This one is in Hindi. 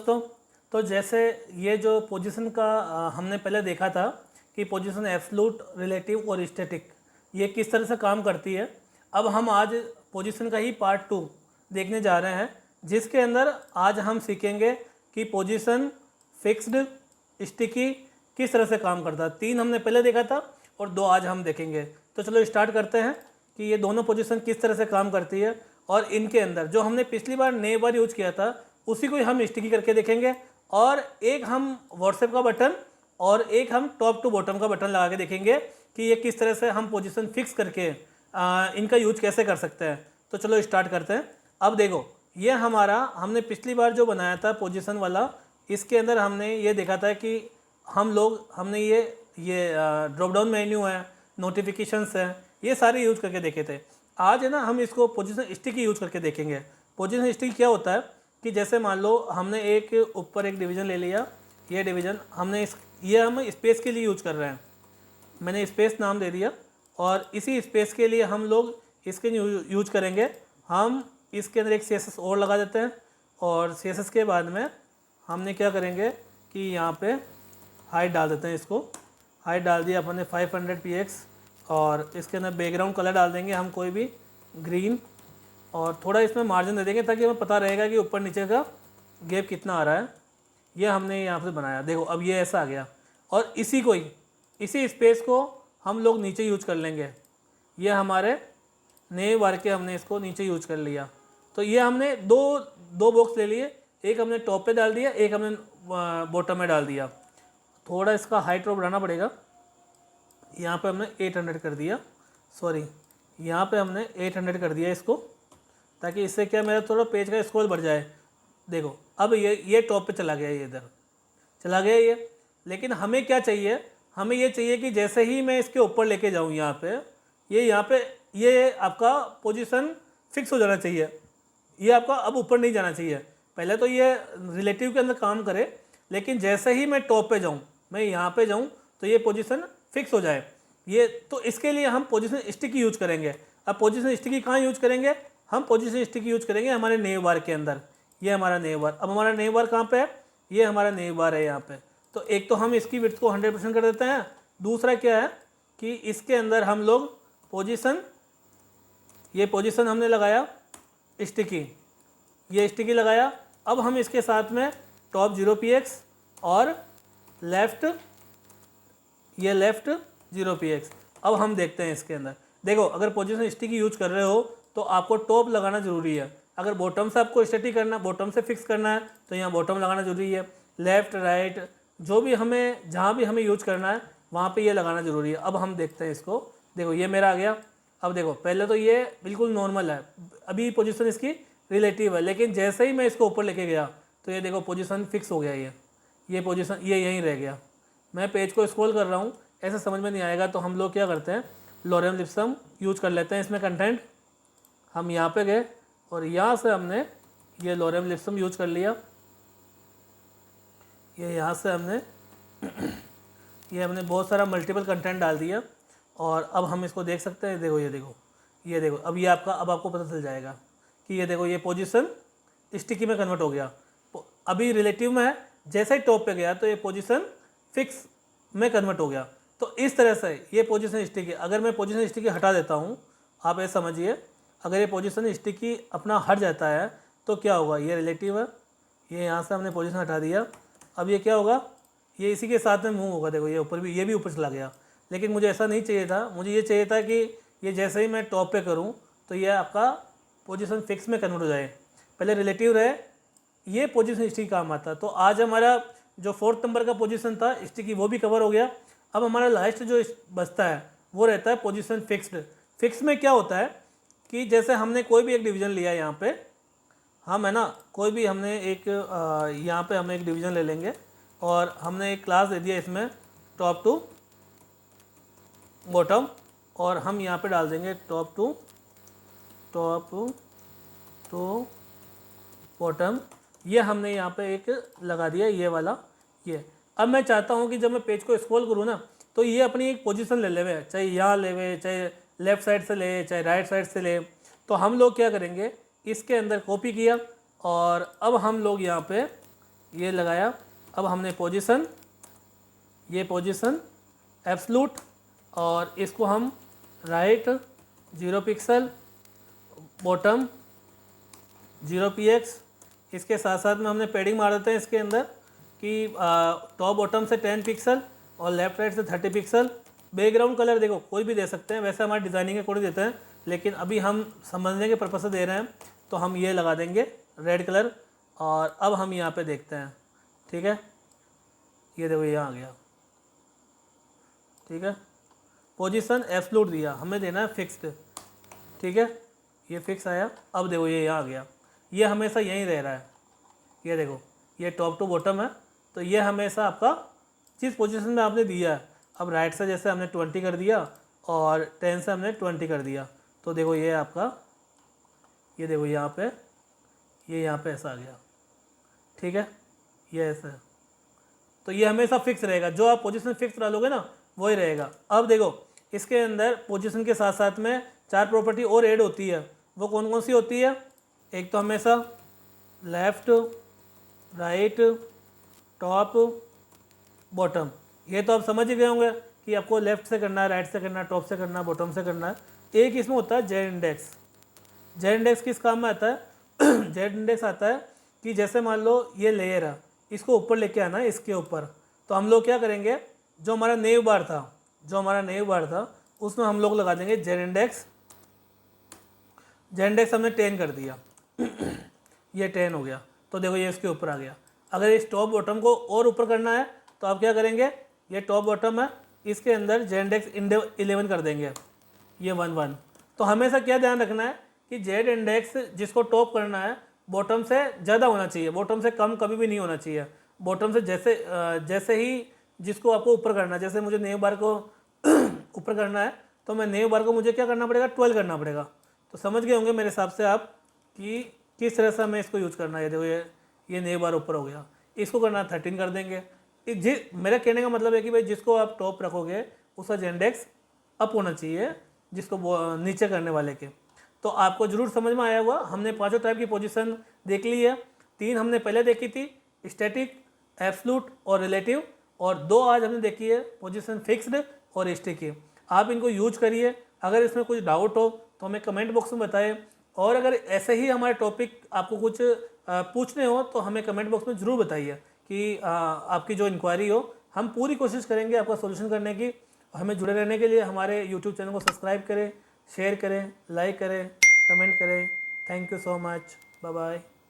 दोस्तों, तो जैसे ये जो पोजीशन का हमने पहले देखा था कि पोजीशन एब्सोल्यूट, रिलेटिव और स्टैटिक ये किस तरह से काम करती है। अब हम आज पोजीशन का ही पार्ट 2 देखने जा रहे हैं, जिसके अंदर आज हम सीखेंगे कि पोजीशन फिक्स्ड, स्टिकी किस तरह से काम करता है। 3 हमने पहले देखा था और 2 आज हम देखेंगे। तो चलो स्टार्ट करते हैं कि ये दोनों पोजीशन किस तरह से काम करती है, और इनके अंदर जो हमने पिछली बार नए बार यूज किया था उसी को ही हम स्टिकी करके देखेंगे, और एक हम व्हाट्सएप का बटन और एक हम टॉप टू बॉटम का बटन लगा के देखेंगे कि ये किस तरह से हम पोजीशन फिक्स करके इनका यूज कैसे कर सकते हैं। तो चलो स्टार्ट करते हैं। अब देखो, ये हमने पिछली बार जो बनाया था पोजीशन वाला, इसके अंदर हमने ये देखा था कि हमने ये ड्रॉप डाउन मेन्यू है, नोटिफिकेशंस है, ये सारे यूज करके देखे थे। आज है ना, हम इसको पोजीशन स्टिकी यूज करके देखेंगे। पोजीशन स्टिकी क्या होता है कि जैसे मान लो हमने एक ऊपर एक डिवीज़न ले लिया, ये डिवीज़न हमने ये हम स्पेस के लिए यूज कर रहे हैं, मैंने स्पेस नाम दे दिया, और इसी स्पेस के लिए हम लोग इसके यूज करेंगे। हम इसके अंदर एक CSS और लगा देते हैं, और CSS के बाद में हमने क्या करेंगे कि यहाँ पे हाइट डाल देते हैं। इसको हाइट डाल दिया अपन ने 500 px, और इसके अंदर बैकग्राउंड कलर डाल देंगे हम कोई भी ग्रीन, और थोड़ा इसमें मार्जिन दे देंगे ताकि हमें पता रहेगा कि ऊपर नीचे का गैप कितना आ रहा है। ये हमने यहाँ से बनाया, देखो अब ये ऐसा आ गया, और इसी स्पेस को हम लोग नीचे यूज कर लेंगे। ये हमारे नए बार के हमने इसको नीचे यूज कर लिया। तो ये हमने दो बॉक्स ले लिए, एक हमने टॉप पे डाल दिया, एक हमने बॉटम में डाल दिया। थोड़ा इसका हाइट ड्रॉप बढ़ाना पड़ेगा। यहाँ पे हमने 800 कर दिया, सॉरी यहाँ पे हमने 800 कर दिया इसको, ताकि इससे क्या मेरा थोड़ा पेज का स्क्रॉल बढ़ जाए। देखो अब ये टॉप पे चला गया, ये इधर चला गया ये। लेकिन हमें क्या चाहिए, हमें ये चाहिए कि जैसे ही मैं इसके ऊपर लेके जाऊँ यहाँ पे ये आपका पोजीशन फिक्स हो जाना चाहिए। ये आपका अब ऊपर नहीं जाना चाहिए। पहले तो ये रिलेटिव के अंदर काम करे, लेकिन जैसे ही मैं टॉप पे जाऊँ, मैं यहाँ पे जाऊँ, तो ये पोजीशन फिक्स हो जाए। ये तो इसके लिए हम पोजीशन स्टिकी यूज करेंगे। अब पोजीशन स्टिकी कहाँ यूज करेंगे, हम पोजीशन स्टिकी यूज करेंगे हमारे नेव बार के अंदर। ये हमारा नेव बार, अब हमारा नेव बार कहाँ पे है, ये हमारा नेव बार है यहाँ पे। तो एक तो हम इसकी विड्थ को 100% कर देते हैं। दूसरा क्या है कि इसके अंदर हम लोग ये पोजीशन हमने लगाया स्टिकी, ये स्टिकी लगाया। अब हम इसके साथ में टॉप 0 px और लेफ्ट 0 px। अब हम देखते हैं इसके अंदर, देखो अगर पोजीशन स्टिकी यूज कर रहे हो तो आपको टॉप लगाना जरूरी है। अगर बॉटम से आपको स्टैटिक करना, बॉटम से फिक्स करना है, तो यहाँ बॉटम लगाना जरूरी है। लेफ्ट राइट जो भी हमें, जहाँ भी हमें यूज करना है वहाँ पे ये लगाना जरूरी है। अब हम देखते हैं इसको, देखो ये मेरा आ गया। अब देखो पहले तो ये बिल्कुल नॉर्मल है, अभी पोजीशन इसकी रिलेटिव है, लेकिन जैसे ही मैं इसको ऊपर लेके गया तो ये देखो पोजीशन फिक्स हो गया। ये पोजीशन ये यहीं रह गया। मैं पेज को स्क्रॉल कर रहा हूँ, ऐसा समझ में नहीं आएगा, तो हम लोग क्या करते हैं, लोरेम लिप्सम यूज कर लेते हैं। इसमें कंटेंट हम यहाँ पे गए और यहाँ से हमने ये लोरेम लिप्सम यूज कर लिया। ये यहाँ से हमने बहुत सारा मल्टीपल कंटेंट डाल दिया, और अब हम इसको देख सकते हैं। देखो ये देखो अब अब आपको पता चल जाएगा कि ये देखो ये पोजीशन स्टिकी में कन्वर्ट हो गया। अभी रिलेटिव में है, जैसे ही टॉप पे गया तो ये पोजीशन फिक्स में कन्वर्ट हो गया। तो इस तरह से ये पोजीशन स्टिकी, अगर मैं पोजीशन स्टिकी हटा देता हूँ, आप ऐसा समझिए, अगर ये पोजीशन स्टिकी अपना हट जाता है तो क्या होगा, ये रिलेटिव है, ये यहाँ से हमने पोजीशन हटा दिया। अब ये क्या होगा, ये इसी के साथ में मूव होगा। देखो ये ऊपर भी, ये भी ऊपर चला गया। लेकिन मुझे ऐसा नहीं चाहिए था, मुझे ये चाहिए था कि ये जैसे ही मैं टॉप पे करूँ तो ये आपका पोजीशन फिक्स में कन्वर्ट हो जाए। पहले रिलेटिव रहे, ये पोजीशन स्टिकी काम आता। तो आज हमारा जो 4th नंबर का पोजीशन था स्टिकी, वो भी कवर हो गया। अब हमारा लास्ट जो बचता है वो रहता है पोजीशन फिक्स्ड। फिक्स में क्या होता है कि जैसे हमने कोई भी एक डिवीज़न लिया, यहाँ पे हम है ना, कोई भी हमने यहाँ पे हमने एक डिवीज़न ले लेंगे, और हमने एक क्लास दे दिया इसमें टॉप टू बॉटम, और हम यहाँ पे डाल देंगे टॉप टू बॉटम। ये हमने यहाँ पे एक लगा दिया, ये वाला ये। अब मैं चाहता हूँ कि जब मैं पेज को स्क्रॉल करूँ ना, तो ये अपनी एक पोजीशन ले लेवे, चाहे यहाँ लेवे, चाहे लेफ़्ट साइड से ले, चाहे राइट साइड से ले। तो हम लोग क्या करेंगे, इसके अंदर कॉपी किया, और अब हम लोग यहाँ पे ये लगाया। अब हमने पोजीशन, ये पोजीशन एब्सलूट, और इसको हम राइट 0 पिक्सल, बॉटम 0 px। इसके साथ साथ में हमने पेडिंग मार देते हैं इसके अंदर कि टॉप बॉटम से 10 पिक्सल और लेफ्ट राइट से 30 पिक्सल। बैकग्राउंड कलर देखो कोई भी दे सकते हैं, वैसे हमारी डिज़ाइनिंग के अकॉर्डिंग देते हैं, लेकिन अभी हम समझने के पर्पज़ से दे रहे हैं तो हम ये लगा देंगे रेड कलर। और अब हम यहाँ पे देखते हैं, ठीक है, ये देखो यहाँ आ गया, ठीक है। पोजीशन एब्सलूट दिया, हमें देना है फिक्स्ड, ठीक है, ये फिक्स आया। अब देखो ये यहाँ आ गया, ये हमेशा यहीं रह रहा है, ये देखो ये टॉप टू बॉटम है, तो ये हमेशा आपका जिस पोजीशन में आपने दिया है। अब राइट से जैसे हमने 20 कर दिया और 10 से हमने 20 कर दिया, तो देखो ये आपका, ये देखो यहाँ पे, ये यहाँ पे ऐसा आ गया, ठीक है, ये ऐसा है। तो ये हमेशा फिक्स रहेगा, जो आप पोजीशन फिक्स डालोगे ना वही रहेगा। अब देखो इसके अंदर पोजीशन के साथ साथ में 4 प्रॉपर्टी और ऐड होती है, वो कौन कौन सी होती है? एक तो हमेशा लेफ़्ट, राइट, टॉप, बॉटम। ये तो आप समझ ही गए होंगे कि आपको लेफ़्ट से करना है, राइट से करना है, टॉप से करना है, बॉटम से करना है। एक इसमें होता है जेड इंडेक्स। जेड इंडेक्स किस काम में आता है? जेड इंडेक्स आता है कि जैसे मान लो ये लेयर है, इसको ऊपर लेके आना है इसके ऊपर, तो हम लोग क्या करेंगे, जो हमारा नेव बार था, उसमें हम लोग लगा देंगे जेड इंडेक्स। जेड इंडेक्स हमने 10 कर दिया ये 10 हो गया, तो देखो ये इसके ऊपर आ गया। अगर इस टॉप बॉटम को और ऊपर करना है तो आप क्या करेंगे, ये टॉप बॉटम है, इसके अंदर जेड इंडेक्स 11 कर देंगे, ये 1 तो हमेशा क्या ध्यान रखना है कि जेड इंडेक्स जिसको टॉप करना है बॉटम से ज़्यादा होना चाहिए, बॉटम से कम कभी भी नहीं होना चाहिए। बॉटम से जैसे ही जिसको आपको ऊपर करना है, जैसे मुझे नेव बार को ऊपर करना है तो मैं नेव बार को मुझे क्या करना पड़ेगा, 12 करना पड़ेगा। तो समझ गए होंगे मेरे हिसाब से आप कि किस तरह से हमें इसको यूज़ करना है। देखो ये नेव बार ऊपर हो गया, इसको करना 13 कर देंगे। मेरा कहने का मतलब है कि भाई जिसको आप टॉप रखोगे उसका इंडेक्स अप होना चाहिए, जिसको नीचे करने वाले के। तो आपको जरूर समझ में आया होगा। हमने 5 टाइप की पोजीशन देख ली है। 3 हमने पहले देखी थी, स्टैटिक, एब्सलूट और रिलेटिव, और 2 आज हमने देखी है, पोजीशन फिक्स्ड और स्टिकी। आप इनको यूज करिए। अगर इसमें कुछ डाउट हो तो हमें कमेंट बॉक्स में बताएं, और अगर ऐसे ही हमारे टॉपिक आपको कुछ पूछने हो तो हमें कमेंट बॉक्स में ज़रूर बताइए कि आपकी जो इंक्वायरी हो, हम पूरी कोशिश करेंगे आपका सोल्यूशन करने की। हमें जुड़े रहने के लिए हमारे यूट्यूब चैनल को सब्सक्राइब करें, शेयर करें, लाइक करें, कमेंट करें। Thank you so much, bye bye.